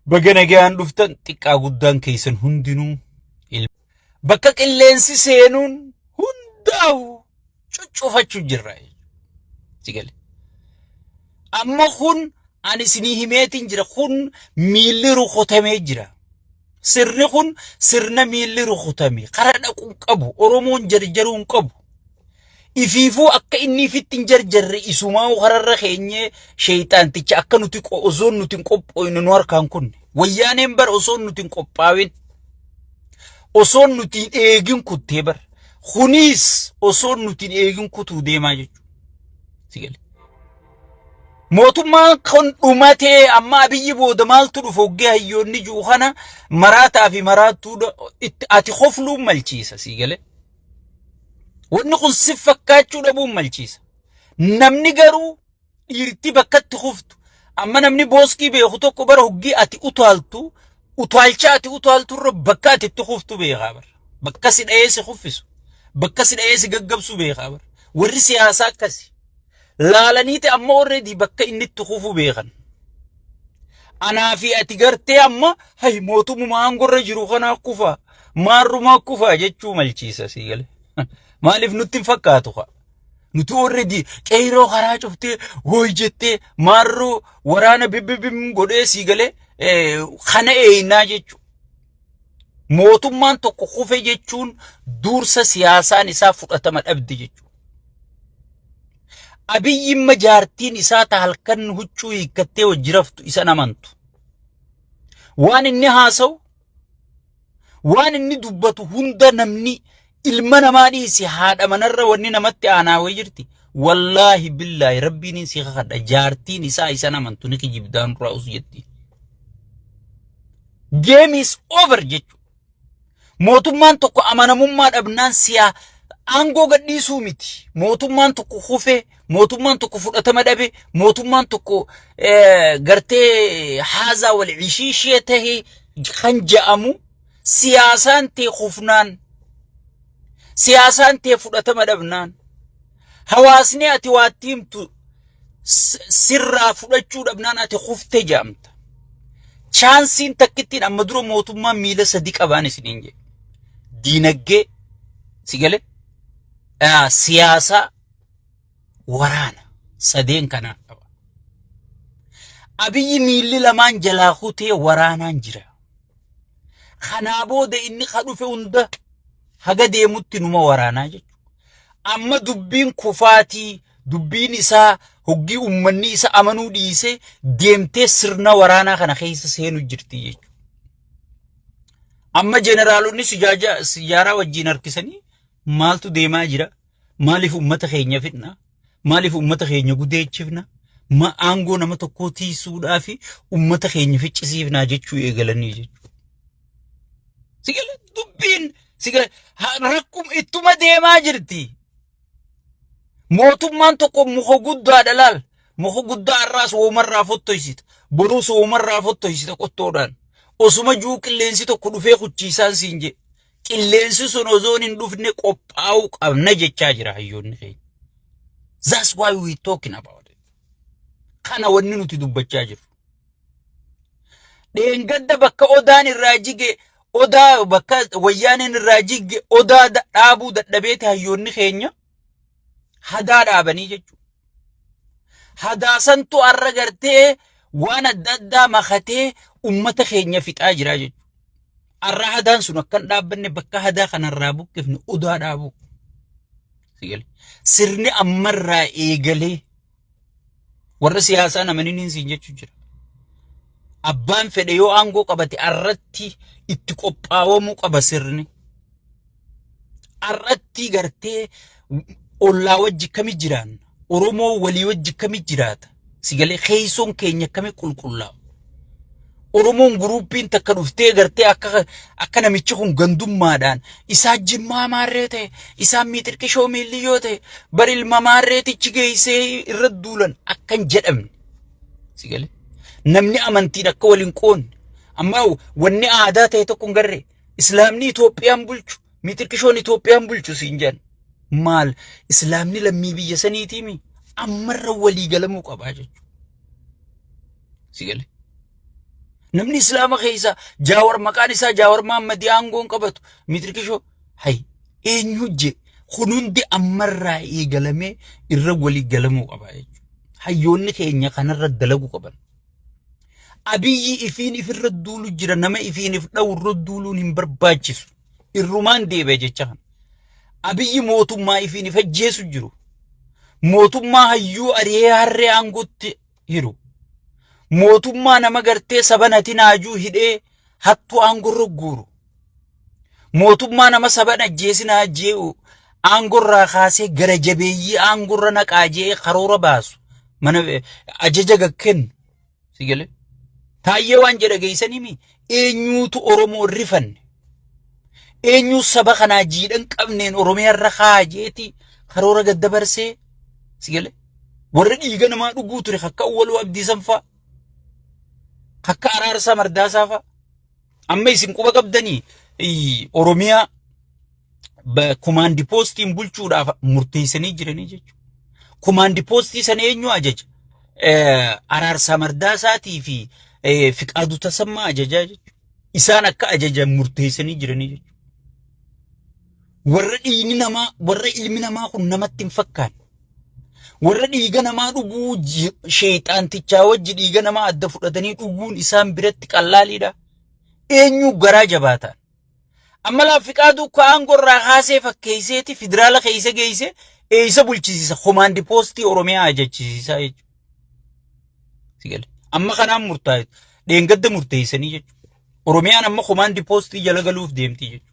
Bagana gaan dhuftan xiqqaa guddaan keessan hundinuu bakka qilleensi seenuun hundaa'u cuccufachuu jirra. Sigale. Amma kun ani isinii himeetiin jira kun miilli rukutamee jira. Sirni kun sirna miilli rukutame karaa dhaquun qabu Oromoon jarjaruun qabu. Ifiifuu akka inni fittin jarjarre isumaa kararra keenye shayxaanticha akka nuti osoon nuti qophoyne nu harkaan kunne. Wayyaaneen bar osoon nuti qophaawin. Osoon nuti eegin kuttee bar. Kunis osoon nuti eegin kutuu deemaa jechuudha. Sigale. Mootummaan kan dhumatee amma abiyyi booda maaltu dhufu oggee hayyoonni jiru kana maraataa fi maraattuu ati qofluun malchiisa sigale. Wanni kun si fakkaachuu dhabuun malchiisa. Namni garuu dhiirti bakkatti kuftu amma namni booskii beeku tokko bara hoggii ati utaaltu utaalcha ati utaaltu irra bakka ati itti kuftu beekaa bara. Bakka si dha'ee si kuffisu. Bakka si dha'ee si gaggabsu beekaa bara. Warri siyaasaa akkasi. Laalaniiti amma already bakka inni itti kufu beekan. Anaa fi ati gartee amma hay mootummaa aangorra jiru kana kufa maarrumaa kufa jechuu malchiisa sigale. Maaliif nutti hin fakkaatu kaa? Nuti already qeyroo karaa cuftee hooy jettee maarroo waraana bibbibim godhee sigale kana eeynaa jechuu. Mootummaan tokko kufe jechuun dursa siyaasaan isaa fudhatama dhabde jechuu. Abiyyi majaartiin isaa ta halkan huccuu hiikkattee wajjiraftu isa namantu. Waan inni haasawu waan inni dubbatu hunda namni ilma namaa dhiisi haadha manarra wanni namatti aanaawee jirti. Wallaahi billaahi rabbiin si kakadha jaartiin isaa isa namantu ni kijibdaan duraa usu jetti. Game is over jechu. Mootummaan tokko amanamummaa dhabnaan siyaa aangoo gadhiisuu miti. Mootummaan tokko kufee mootummaan tokko fudhatama dhabe mootummaan tokko gartee haazaa wal cishiishee tahee kan ja'amu siyaasaan ta'e kufnaan siyasaan ta'e fudhatama dhabnaan hawaasni ati waattiimtu sirraa fudhachuu dhabnaan ati kufte jaamta. Chaansiin takkittiin amma dura mootummaan miila sadii qabaan isiniin jedhe. Diinagdee sigale siyaasa waraana sadeen kanaan qaba. Abiyyi miilli lamaan jalaa kutee waraanaan jira. Kanaa booda inni ka dhufe hunda haga deemutti numa waraanaa jechuudha. Amma dubbiin kufaatii dubbiin isaa hoggii ummanni isa amanuu dhiisee deemtee sirna waraanaa kana keessa seenu jirti jechuudha. Amma jeneraalonni siyaaraa wajjin harkisanii maaltu deemaa jira? Maaliif ummata keenya fitna? Maaliif ummata keenya gudeechifna? Aangoo nama tokkoo tiisuudhaa fi ummata keenya ficcisiifnaa jechuu eegalanii jechuudha. Sigale dubbiin sigale rakkum ittuma deemaa jirti. Mootummaan tokko muka guddaa dhalaal muka guddaa irraas woomarraa fottoysita boruus woomarraa fottoysita qottoodhaan osuma juu qilleensi tokko dhufee kuchiisaan siin je qilleensi sun ozoon hin dhufne qophaa'uu qabna jechaa jira hayyoonni keenya. That's why we talking about it. Kana wanni nuti dubbachaa jiru. Dheengadda bakka odaan irraa jige odaa bakka wayyaaneen irraa jige odaa dhaabuu dadhabeeti hayyoonni keenya hadaa dhaabanii jechuudha. Hadaa santu arra gartee waan adda addaa makatee ummata keenya fixaa jira jechuudha. Arra hadaan sun akkan dhaabbanne bakka hadaa kanarraa buqqifne odaa dhaabuu. Sigale. Sirni ammarraa eegalee warra siyaasaa namaniin siin jechuu jira. Abbaan fedhe yoo aangoo qabate arratti itti qophaawamuu qaba sirni. Arratti gartee ollaa wajji kami jiraan Oromoo walii wajji kami jiraata sigale keeysoon keenya kami qulqullaa'u. Oromoon guruupiin takka dhuftee gartee akka namichi kun gandummaadhaan isaa jimmaa maarree ta'e isaa miixirqishoo miilliyyoo ta'e bari ilma maarreetichi geessee irra duulan akkan jedhamne sigale. Namni amantiin akka waliin qoonne amma wanni aadaa ta'e tokko hin garree Islaamni Itoophiyaan bulchu miixirqishoon Itoophiyaan bulchu siin jedhan. Maal Islaamni lammii biyya saniitiimi ammarra walii galamuu qabaa jechuudha. Sigale. namni islaama keessa jaawar maqaan isaa jaawar Mahammad aangoon qabatu mitirkishoo hay eenyu je kunundi ammarraa eegalamee irra walii galamuu qaba jechuudha. Hayyoonni keenya kanarra dalagu qaban. Abiyyi ifiin ifirra duulu jira nama ifiin if dhawurra duuluun hin barbaachisu. Irrumaan deebi'e jecha kana. Abiyyi mootummaa ifiin if ajjeesu jiru. Mootummaa hayyuu ari'ee harree aangootti hiru. Mootummaa nama gartee sabanati naajuu hidhee hattuu aangorra guuru. Mootummaa nama saban ajjeesinaa jee'u aangorraa kaasee gara jabeeyyii aangorra naqaajee karoora baasu. Mana ajaja gakkennu. Sigale. Taayyee waan jedha geessanii eenyuutu Oromoo rifanne. Eenyu saba kanaa jiidhan qabneen Oromiyaarra kaajeeti karoora gad dabarsee. Sigale. Warra dhiiga namaa dhuguu ture akka Awwaluu Abdiisan fa'a. Akka Araarsaa Mardaasaa fa'a. Amma isin quba qabdanii Oromiyaa kumaandi poostiin bulchuudhaaf murteessanii jiranii jechuudha. Kumaandi poostii sana eenyu ajaja? Araarsaa Mardaasaatii fi Fiqaaduu Tasammaa ajajaa jechuudha. Isaan akka ajajan murteessanii jiranii jechuudha. Warra ilmi namaa kun namatti hin fakkaanne. Warra dhiiga namaa dhuguu sheexaantichaa wajji dhiiga namaa adda fudhatanii dhuguun isaan biratti qallaaliidha. Eenyu garaa jabaataan. Amma Fiqaaduu aangorraa kaasee fakkeesseeti federaala keessa geesse isa bulchisiisa komaandi poostii Oromiyaa ajajisiisaa jechuudha. Sigale. Amma kanaan murtaa'e dheengadda murteessanii jechuudha. Oromiyaan amma komaandi poostii jala galuuf deemti jechuudha.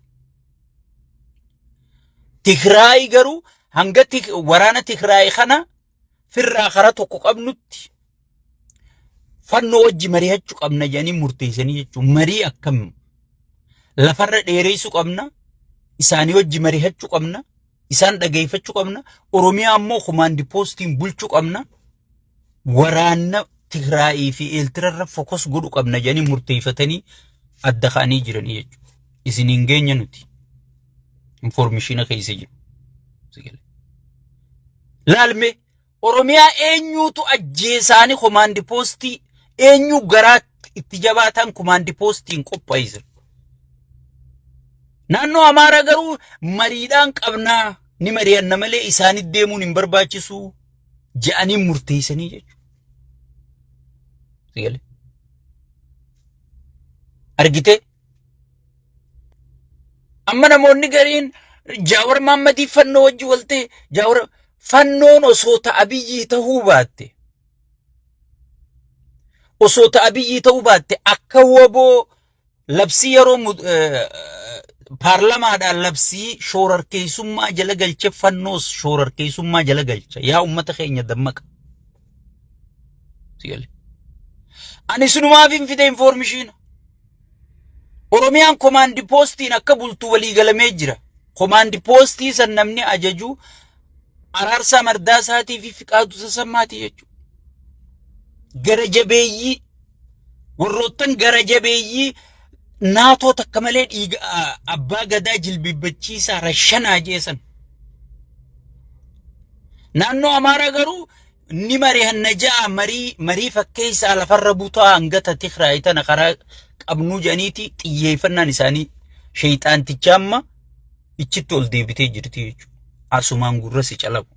Tigraay garuu hanga waraana Tigraay kana firraa karaa tokko qabnutti fannoo wajji mari'achuu qabna jedhanii murteessanii jechuudha. Marii akkam lafarra dheereessuu qabna, isaanii wajji mari'achuu qabna, isaan dhageeffachuu qabna, Oromiyaa ammoo komaandi poostiin bulchuu qabna, waraana Tigraayii fi Eeltirarra fokus godhuu qabna jedhanii murteeffatanii adda ka'anii jiranii jechuudha. Isin hin geenye nuti. Informeeshina keessa jiru. Laalme Oromiyaa eenyuutu ajjeesaanii komaandi poostii eenyu garaa itti jabaatan komaandi poostiin qophaa'e. Naannoo Amaaraa garuu mariidhaan qabnaa ni mari'anna malee isaanitti deemuun hin barbaachisu je'anii murteessanii jechuudha. Sigale. Argite? Amma namoonni gariin Jaawar Mahammadii fannoo wajji waltee Jaawar fannoon osoo Abiyyii ta'uu baatte. Osoo Abiyyii ta'uu baatte akka waboo labsii yeroo paarlamaadhaan labsii shoorarkeessummaa jala galche fannoos shoorarkeessummaa jala galcha. Yaa uummata keenya dammaqa. Sigale. Ani sunumaaf hin fide informeeshina. Oromiyaan komaandi poostiin akka bultuu walii galamee jira. Komaandi poostii san namni ajaju Araarsaa Mardaasaatii fi Fiqaaduu Tasammaatii jechuudha. Gara jabeeyyii warroottan gara jabeeyyii naatoo takka malee dhiiga abbaa gadaa jilbibbachiisaa rashanaa jeesan. Naannoo Amaaraa garuu ni mari'anna ja'a marii fakkeessaa lafarra butaa hangata Tigraay tana karaa qabnuu jedhaniiti xiyyeeffannaan isaanii sheexaanticha amma ichitti ol deebitee jirti jechuudha. Asumaan gurra si calabu.